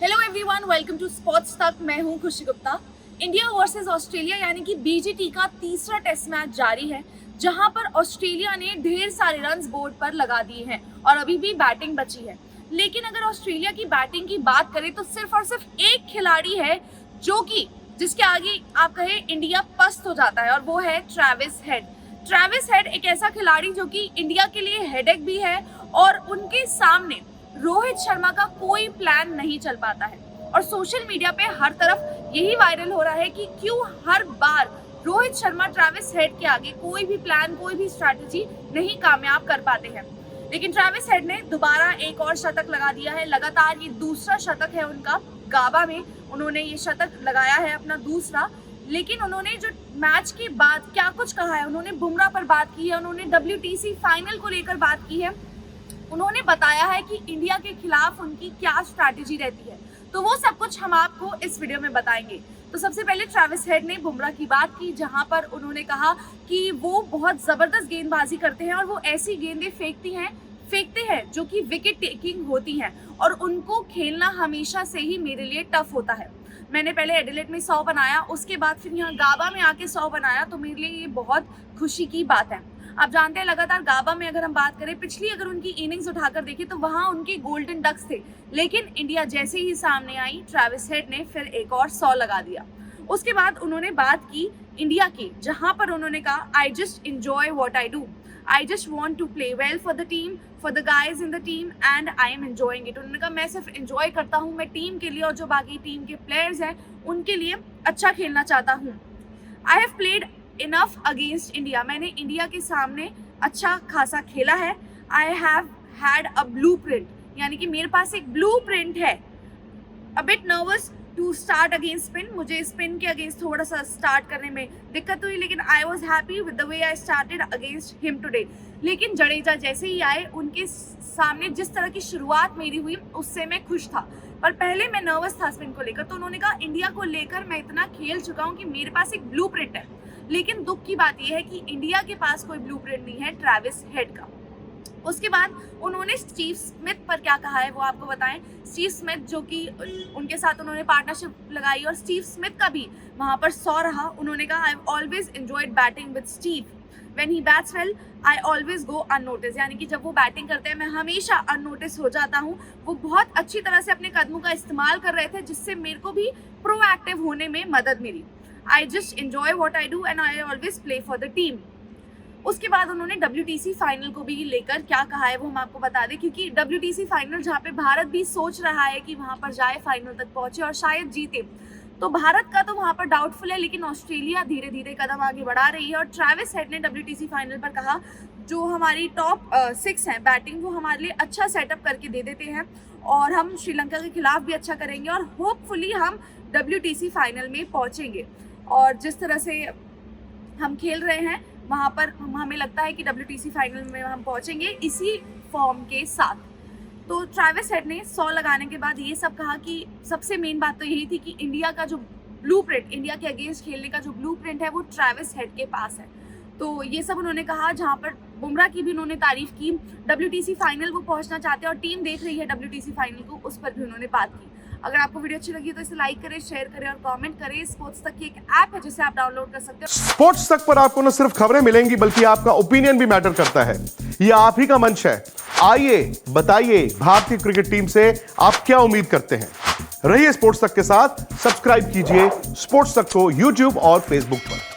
Hello everyone, welcome to sports Tak. मैं हूं खुशी गुप्ता। इंडिया वर्सेस ऑस्ट्रेलिया यानी कि बीजीटी का तीसरा टेस्ट मैच जारी है, जहां पर ऑस्ट्रेलिया ने ढेर सारे रन्स बोर्ड पर लगा दिए हैं और अभी भी बैटिंग बची है। लेकिन अगर ऑस्ट्रेलिया की बैटिंग की बात करें तो सिर्फ और सिर्फ एक खिलाड़ी है जिसके आगे आप कहें इंडिया पस्त हो जाता है, और वो है ट्रेविस हेड। ट्रेविस हेड एक ऐसा खिलाड़ी जो कि इंडिया के लिए हेडेक भी है, और उनके सामने रोहित शर्मा का कोई प्लान नहीं चल पाता है। और सोशल मीडिया पे हर तरफ यही वायरल हो रहा है कि क्यों हर बार रोहित शर्मा ट्रेविस हेड के आगे कोई भी प्लान, कोई भी स्ट्रैटेजी नहीं कामयाब कर पाते हैं। लेकिन ट्रेविस हेड ने दोबारा एक और शतक लगा दिया है। लगातार ये दूसरा शतक है उनका। गाबा में उन्होंने ये शतक लगाया है, अपना दूसरा। लेकिन उन्होंने जो मैच के बाद क्या कुछ कहा है, उन्होंने बुमराह पर बात की है, उन्होंने WTC फाइनल को लेकर बात की है, उन्होंने बताया है कि इंडिया के खिलाफ उनकी क्या स्ट्रैटेजी रहती है। तो वो सब कुछ हम आपको इस वीडियो में बताएंगे। तो सबसे पहले ट्रेविस हेड ने बुमराह की बात की, जहां पर उन्होंने कहा कि वो बहुत जबरदस्त गेंदबाजी करते हैं और वो ऐसी गेंदें फेंकते हैं जो कि विकेट टेकिंग होती हैं, और उनको खेलना हमेशा से ही मेरे लिए टफ होता है। मैंने पहले एडिलेड में 100 बनाया, उसके बाद फिर यहाँ गाबा में आके 100 बनाया, तो मेरे लिए ये बहुत खुशी की बात है। आप जानते हैं लगातार गाबा में अगर हम बात करें, पिछली अगर उनकी इनिंग्स उठाकर देखें तो वहां उनके गोल्डन डक्स थे। लेकिन इंडिया जैसे ही सामने आई, ट्रेविस हेड ने फिर एक और 100 लगा दिया। उसके बाद उन्होंने बात की इंडिया की, जहां पर उन्होंने कहा, I just enjoy what I do, I just want to play well for the team, for the guys in the team, and I am enjoying it. उन्होंने कहा मैं सिर्फ एंजॉय करता हूँ, मैं टीम के लिए और जो बाकी टीम के प्लेयर्स हैं उनके लिए अच्छा खेलना चाहता हूँ। I have played enough against India, मैंने इंडिया के सामने अच्छा खासा खेला है। I have had a blueprint, यानी कि मेरे पास एक ब्लूप्रिंट है। A bit nervous to start against spin, मुझे स्पिन के अगेंस्ट थोड़ा सा स्टार्ट करने में दिक्कत हुई, लेकिन I was happy with the way I started against him today. लेकिन जडेजा जैसे ही आए, उनके सामने जिस तरह की शुरुआत मेरी हुई उससे मैं खुश था, पर पहले मैं नर्वस था स्पिन को लेकर। तो उन्होंने कहा इंडिया को लेकर मैं इतना खेल चुका हूँ कि मेरे पास एक ब्लूप्रिंट है। लेकिन दुख की बात यह है कि इंडिया के पास कोई ब्लूप्रिंट नहीं है ट्रेविस हेड का। उसके बाद उन्होंने स्टीव स्मिथ पर क्या कहा है वो आपको बताएं। स्टीव स्मिथ जो कि उनके साथ उन्होंने पार्टनरशिप लगाई, और स्टीव स्मिथ का भी वहां पर 100 रहा। उन्होंने कहा, I have always enjoyed batting with Steve, when he bats well I always go unnoticed, यानी कि जब वो बैटिंग करते हैं मैं हमेशा अननोटिस हो जाता हूँ। वो बहुत अच्छी तरह से अपने कदमों का इस्तेमाल कर रहे थे, जिससे मेरे को भी प्रोएक्टिव होने में मदद मिली। I just enjoy what I do and I always play for the team। उसके बाद उन्होंने WTC फाइनल को भी लेकर क्या कहा है वो हम आपको बता दें, क्योंकि WTC फाइनल जहाँ पे भारत भी सोच रहा है कि वहाँ पर जाए, फाइनल तक पहुंचे और शायद जीते, तो भारत का तो वहाँ पर डाउटफुल है। लेकिन ऑस्ट्रेलिया धीरे धीरे कदम आगे बढ़ा रही है, और ट्रेविस हेड ने WTC फाइनल पर कहा, जो हमारी टॉप 6 हैं बैटिंग, वो हमारे लिए अच्छा सेटअप करके दे देते हैं, और हम श्रीलंका के खिलाफ भी अच्छा करेंगे, और होपफुली हम WTC फाइनल में पहुँचेंगे। और जिस तरह से हम खेल रहे हैं वहाँ पर हमें लगता है कि WTC फाइनल में हम पहुँचेंगे इसी फॉर्म के साथ। तो ट्रेविस हेड ने 100 लगाने के बाद ये सब कहा कि सबसे मेन बात तो यही थी कि इंडिया का जो ब्लूप्रिंट, इंडिया के अगेंस्ट खेलने का जो ब्लूप्रिंट है वो ट्रेविस हेड के पास है। तो ये सब उन्होंने कहा, जहाँ पर बुमराह की भी उन्होंने तारीफ की। WTC फाइनल वो पहुँचना चाहते हैं और टीम देख रही है WTC फाइनल को, उस पर भी उन्होंने बात की। अगर आपको वीडियो अच्छी लगी तो इसे लाइक करें, शेयर करें और कमेंट करें। स्पोर्ट्स तक की एक ऐप है जिसे आप डाउनलोड कर सकते हैं। स्पोर्ट्स तक पर आपको न सिर्फ खबरें मिलेंगी बल्कि आपका ओपिनियन भी मैटर करता है। ये आप ही का मंच है। आइए बताइए, भारतीय क्रिकेट टीम से आप क्या उम्मीद करते हैं। रहिए स्पोर्ट्स तक के साथ। सब्सक्राइब कीजिए स्पोर्ट्स तक को YouTube और Facebook पर।